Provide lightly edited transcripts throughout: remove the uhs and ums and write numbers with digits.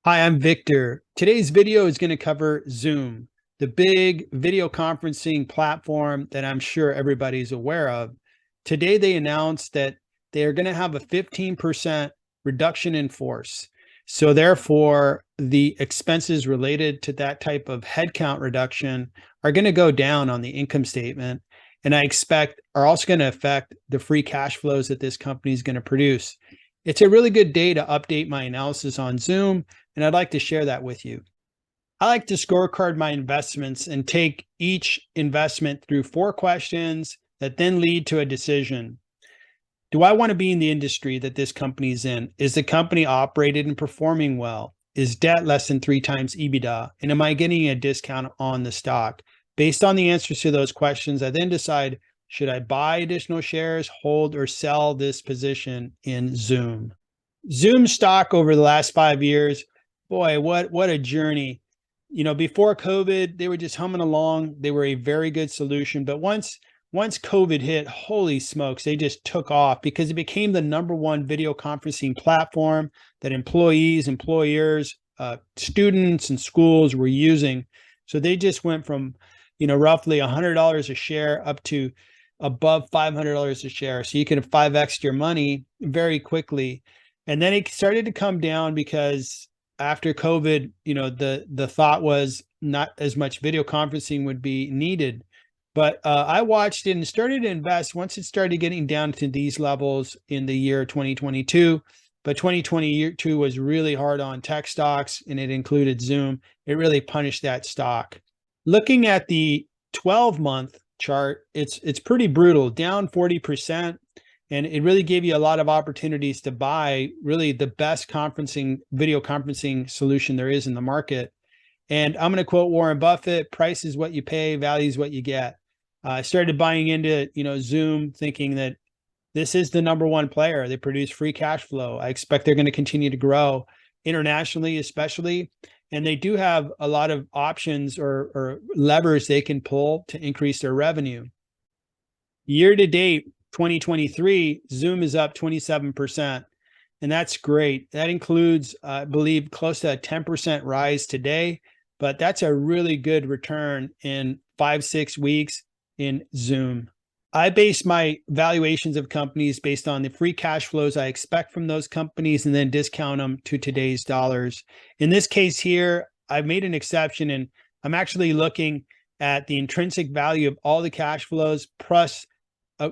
Hi, I'm Victor. Today's video is going to cover Zoom, the big video conferencing platform that I'm sure everybody's aware of. Today, they announced that they are going to have a 15% reduction in force. So therefore, the expenses related to that type of headcount reduction are going to go down on the income statement. And I expect are also going to affect the free cash flows that this company is going to produce. It's a really good day to update my analysis on Zoom, and I'd like to share that with you. I like to scorecard my investments and take each investment through 4 questions that then lead to a decision. Do I want to be in the industry that this company is in? Is the company operated and performing well? Is debt less than 3 times EBITDA? And am I getting a discount on the stock? Based on the answers to those questions, I then decide, should I buy additional shares, hold, or sell this position in Zoom? Zoom stock over the last 5 years, boy, what a journey. Before COVID, they were just humming along. They were a very good solution. But once COVID hit, holy smokes, they just took off because it became the #1 video conferencing platform that employees, employers, students, and schools were using. So they just went from, roughly $100 a share up to above $500 a share. So you can 5x your money very quickly. And then it started to come down because after COVID, the thought was not as much video conferencing would be needed. But I watched it and started to invest once it started getting down to these levels in the year 2022. But 2022 was really hard on tech stocks, and it included Zoom. It really punished that stock. Looking at the 12-month chart, it's pretty brutal, down 40%. And it really gave you a lot of opportunities to buy really the best video conferencing solution there is in the market. And I'm going to quote Warren Buffett: price is what you pay, value is what you get. I started buying into, Zoom, thinking that this is the #1 player. They produce free cash flow. I expect they're going to continue to grow internationally, especially. And they do have a lot of options or levers they can pull to increase their revenue. Year to date, 2023, Zoom is up 27%. And that's great. That includes, I believe, close to a 10% rise today. But that's a really good return in 5-6 weeks in Zoom. I base my valuations of companies based on the free cash flows I expect from those companies and then discount them to today's dollars. In this case here, I've made an exception, and I'm actually looking at the intrinsic value of all the cash flows plus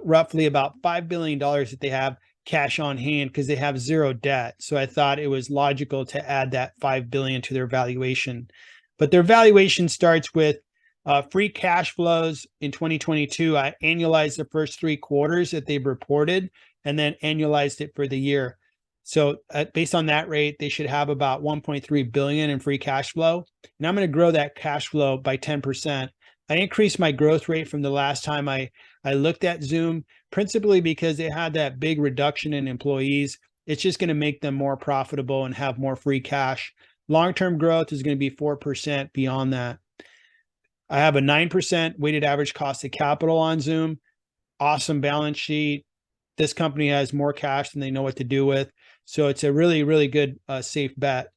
roughly about $5 billion that they have cash on hand because they have zero debt. So I thought it was logical to add that $5 billion to their valuation. But their valuation starts with free cash flows in 2022. I annualized the first 3 quarters that they've reported and then annualized it for the year. So based on that rate, they should have about 1.3 billion in free cash flow. And I'm going to grow that cash flow by 10%. I increased my growth rate from the last time I looked at Zoom, principally because they had that big reduction in employees. It's just going to make them more profitable and have more free cash. Long-term growth is going to be 4% beyond that. I have a 9% weighted average cost of capital on Zoom. Awesome balance sheet. This company has more cash than they know what to do with. So it's a really, really good safe bet.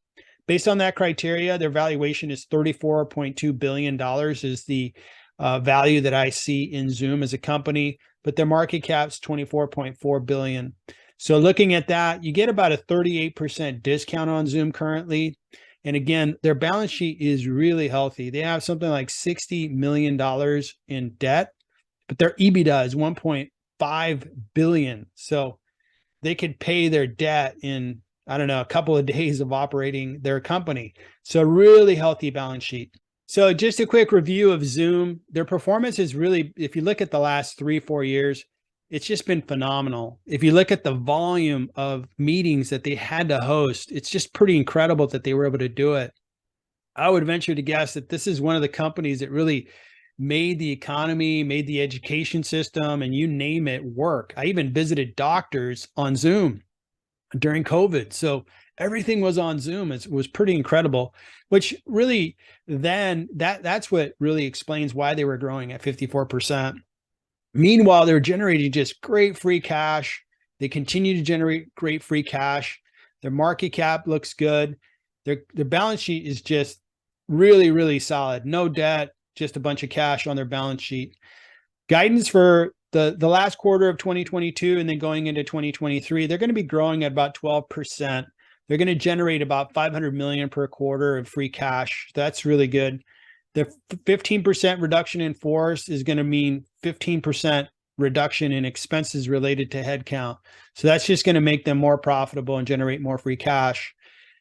Based on that criteria, their valuation is $34.2 billion is the value that I see in Zoom as a company, but their market cap's $24.4 billion. So looking at that, you get about a 38% discount on Zoom currently. And again, their balance sheet is really healthy. They have something like $60 million in debt, but their EBITDA is 1.5 billion. So they could pay their debt in, I don't know, a couple of days of operating their company. So really healthy balance sheet. So just a quick review of Zoom. Their performance is really, if you look at the last 3-4 years, it's just been phenomenal. If you look at the volume of meetings that they had to host, it's just pretty incredible that they were able to do it. I would venture to guess that this is one of the companies that really made the economy, made the education system, and you name it, work. I even visited doctors on Zoom during COVID. So everything was on Zoom. It was pretty incredible, which really then that's what really explains why they were growing at 54%. Meanwhile, they're generating just great free cash. They continue to generate great free cash. Their market cap looks good. Their balance sheet is just really, really solid. No debt, just a bunch of cash on their balance sheet. Guidance for the last quarter of 2022 and then going into 2023, they're going to be growing at about 12%. They're going to generate about 500 million per quarter of free cash. That's really good. The 15% reduction in force is going to mean 15% reduction in expenses related to headcount. So that's just going to make them more profitable and generate more free cash.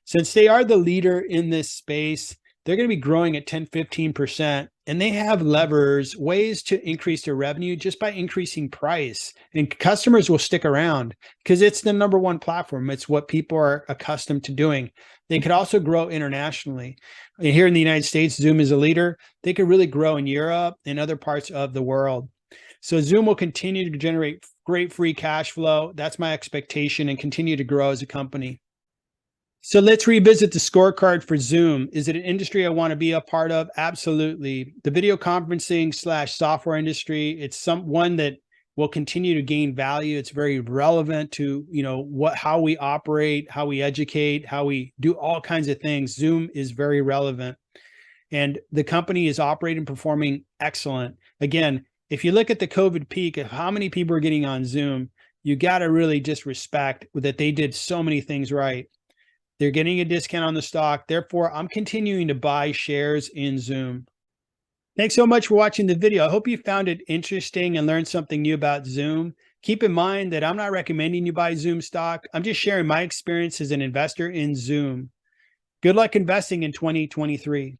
Since they are the leader in this space, they're going to be growing at 10, 15%. And they have levers, ways to increase their revenue just by increasing price. And customers will stick around because it's the number one platform. It's what people are accustomed to doing. They could also grow internationally. Here in the United States, Zoom is a leader. They could really grow in Europe and other parts of the world. So Zoom will continue to generate great free cash flow. That's my expectation, and continue to grow as a company. So let's revisit the scorecard for Zoom. Is it an industry I want to be a part of? Absolutely. The video conferencing / software industry, it's one that will continue to gain value. It's very relevant to, how we operate, how we educate, how we do all kinds of things. Zoom is very relevant. And the company is operating, performing excellent. Again, if you look at the COVID peak of how many people are getting on Zoom, you got to really just respect that they did so many things right. They're getting a discount on the stock. Therefore, I'm continuing to buy shares in Zoom. Thanks so much for watching the video. I hope you found it interesting and learned something new about Zoom. Keep in mind that I'm not recommending you buy Zoom stock. I'm just sharing my experience as an investor in Zoom. Good luck investing in 2023.